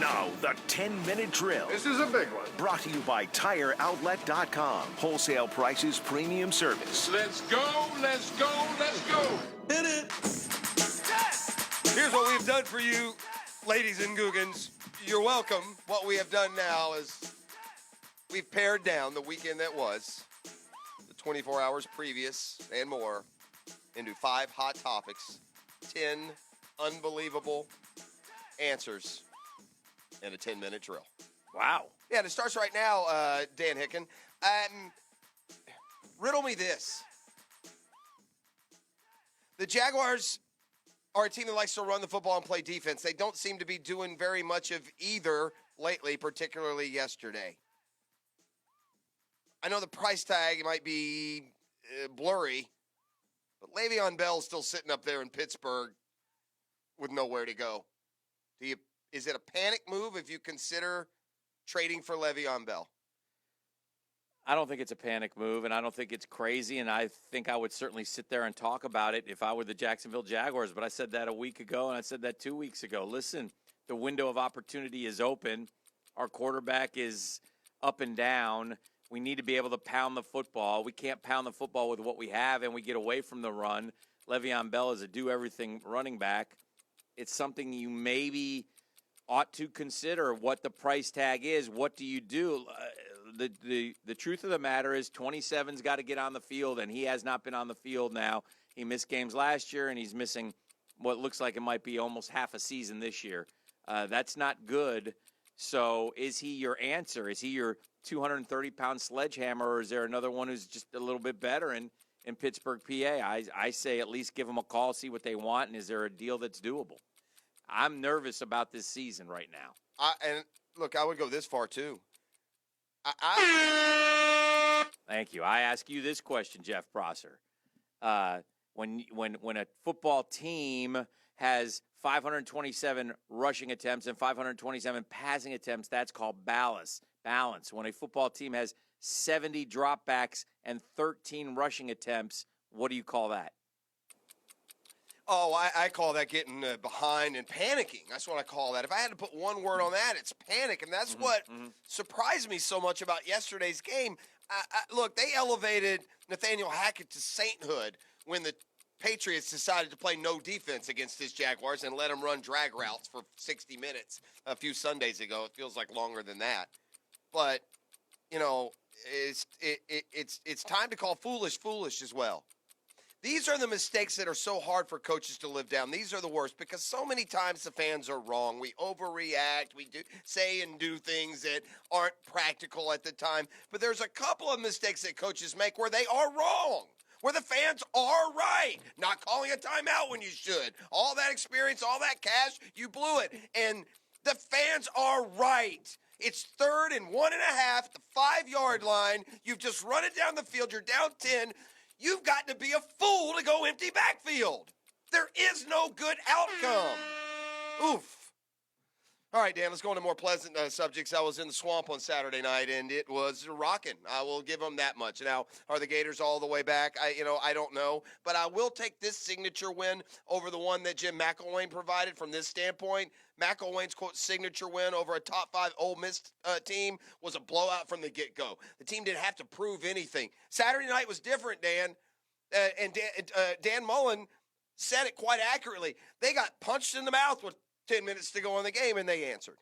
Now, the 10-minute drill. This is a big one. Brought to you by TireOutlet.com. Wholesale prices, premium service. Let's go, let's go, let's go. Hit it. Here's what we've done for you, ladies and googans. You're welcome. What we have done now is we've pared down the weekend that was, the 24 hours previous and more, into 5 hot topics, 10 unbelievable answers, and a 10-minute drill. Wow. Yeah, and it starts right now, Dan Hicken. Riddle me this. The Jaguars are a team that likes to run the football and play defense. They don't seem to be doing very much of either lately, particularly yesterday. I know the price tag might be blurry, but Le'Veon Bell's still sitting up there in Pittsburgh with nowhere to go. Is it a panic move if you consider trading for Le'Veon Bell? I don't think it's a panic move, and I don't think it's crazy, and I think I would certainly sit there and talk about it if I were the Jacksonville Jaguars, but I said that a week ago, and I said that 2 weeks ago. Listen, the window of opportunity is open. Our quarterback is up and down. We need to be able to pound the football. We can't pound the football with what we have, and we get away from the run. Le'Veon Bell is a do-everything running back. It's something you maybe ought to consider what the price tag is. What do you do? The truth of the matter is 27's got to get on the field, and he has not been on the field now. He missed games last year, and he's missing what looks like it might be almost half a season this year. That's not good. So is he your answer? Is he your 230-pound sledgehammer, or is there another one who's just a little bit better in Pittsburgh, PA? I say at least give them a call, see what they want, and is there a deal that's doable? I'm nervous about this season right now. And look, I would go this far too. Thank you. I ask you this question, Jeff Prosser. When a football team has 527 rushing attempts and 527 passing attempts, that's called balance. When a football team has 70 dropbacks and 13 rushing attempts, what do you call that? Oh, I call that getting behind and panicking. That's what I call that. If I had to put one word on that, it's panic. And that's what surprised me so much about yesterday's game. Look, they elevated Nathaniel Hackett to sainthood when the Patriots decided to play no defense against his Jaguars and let him run drag routes for 60 minutes a few Sundays ago. It feels like longer than that. But, you know, it's time to call foolish as well. These are the mistakes that are so hard for coaches to live down. These are the worst because so many times the fans are wrong. We overreact. We say and do things that aren't practical at the time. But there's a couple of mistakes that coaches make where they are wrong, where the fans are right. Not calling a timeout when you should. All that experience, all that cash, you blew it. And the fans are right. It's 3rd and 1.5, the 5-yard line. You've just run it down the field. You're down 10. You've got to be a fool to go empty backfield. There is no good outcome. Oof. All right, Dan, let's go into more pleasant subjects. I was in the swamp on Saturday night, and it was rocking. I will give them that much. Now, are the Gators all the way back? I don't know. But I will take this signature win over the one that Jim McElwain provided from this standpoint. McElwain's, quote, signature win over a top 5 Ole Miss team was a blowout from the get-go. The team didn't have to prove anything. Saturday night was different, Dan. Dan Mullen said it quite accurately. They got punched in the mouth with 10 minutes to go in the game, and they answered.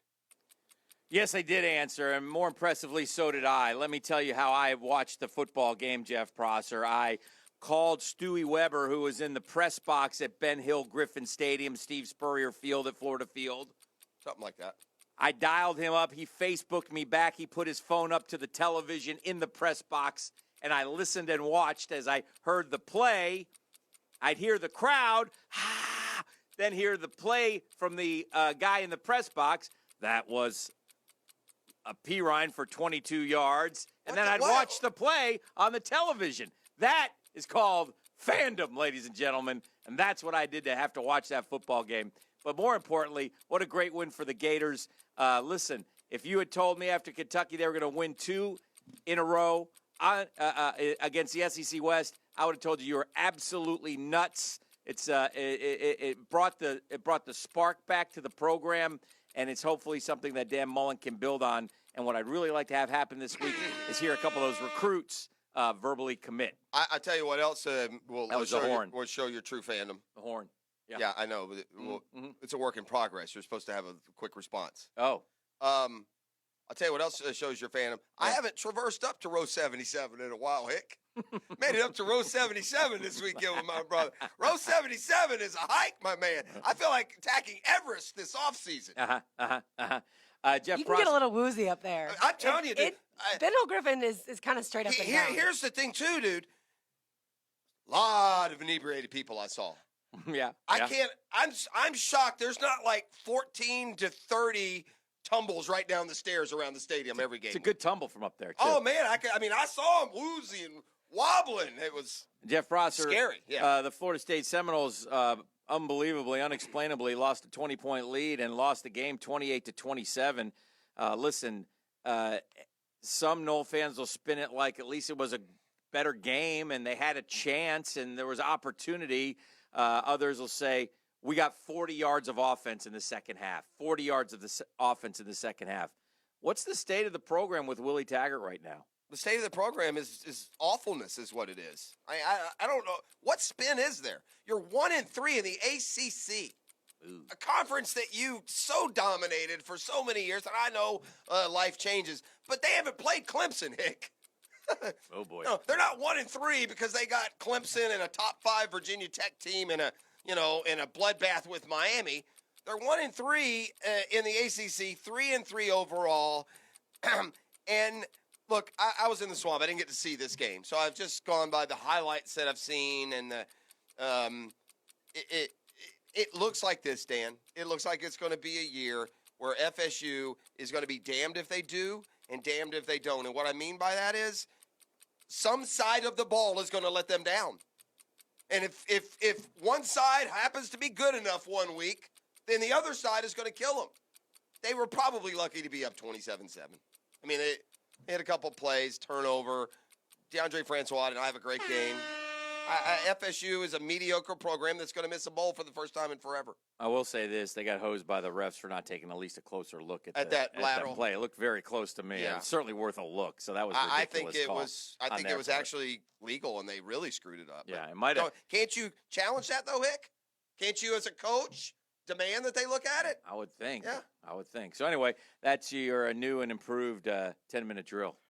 Yes, they did answer, and more impressively, so did I. Let me tell you how I watched the football game, Jeff Prosser. I called Stewie Weber, who was in the press box at Ben Hill Griffin Stadium, Steve Spurrier Field at Florida Field. Something like that. I dialed him up. He Facebooked me back. He put his phone up to the television in the press box, and I listened and watched as I heard the play. I'd hear the crowd, then hear the play from the guy in the press box. That was a Pirine for 22 yards. And then I'd watch the play on the television. That is called fandom, ladies and gentlemen. And that's what I did to have to watch that football game. But more importantly, what a great win for the Gators. Listen, if you had told me after Kentucky they were going to win 2 in a row against the SEC West, I would have told you were absolutely nuts. it brought the spark back to the program, and it's hopefully something that Dan Mullen can build on. And what I'd really like to have happen this week is hear a couple of those recruits verbally commit. I tell you what else will show your true fandom. The horn. Yeah, I know. But it's a work in progress. You're supposed to have a quick response. Oh. I'll tell you what else shows your fandom. I haven't traversed up to row 77 in a while, Hick. Made it up to row 77 this weekend with my brother. Row 77 is a hike, my man. I feel like attacking Everest this offseason. Jeff you can get a little woozy up there. I'm telling you, dude. Ben Hill Griffin is kind of straight up and down. Here's the thing, too, dude. A lot of inebriated people I saw. Yeah. I can't. I'm shocked. There's not like 14 to 30 tumbles right down the stairs around the stadium every game. It's a good tumble from up there, too. Oh, man. I saw him woozy and wobbling. It was Jeff Prosser, scary. Yeah. The Florida State Seminoles, unbelievably, unexplainably, lost a 20-point lead and lost the game 28-27. Listen, some Noel fans will spin it like at least it was a better game and they had a chance and there was opportunity. Others will say, we got 40 yards of offense in the second half, 40 yards of offense in the second half. What's the state of the program with Willie Taggart right now? The state of the program is awfulness is what it is. I don't know. What spin is there? You're 1-3 in the ACC, a conference that you so dominated for so many years, and I know life changes, but they haven't played Clemson, Hick. Oh, boy. No, they're not 1-3 because they got Clemson and a top 5 Virginia Tech team in a bloodbath with Miami. They're 1-3 in the ACC, 3-3 overall. And look, I was in the Swamp. I didn't get to see this game, so I've just gone by the highlights that I've seen, and it looks like this, Dan. It looks like it's going to be a year where FSU is going to be damned if they do and damned if they don't. And what I mean by that is some side of the ball is going to let them down. And if one side happens to be good enough one week, then the other side is going to kill them. They were probably lucky to be up 27-7. I mean, they had a couple plays, turnover. DeAndre Francois did not have a great game. FSU is a mediocre program that's going to miss a bowl for the first time in forever. I will say this. They got hosed by the refs for not taking at least a closer look at that lateral play. It looked very close to me. Yeah. It's certainly worth a look. So that was a ridiculous I think it was actually legal, and they really screwed it up. Yeah, it might have. Can't you challenge that, though, Hick? Can't you, as a coach, demand that they look at it? I would think. Yeah. I would think. So anyway, that's your new and improved 10-minute drill.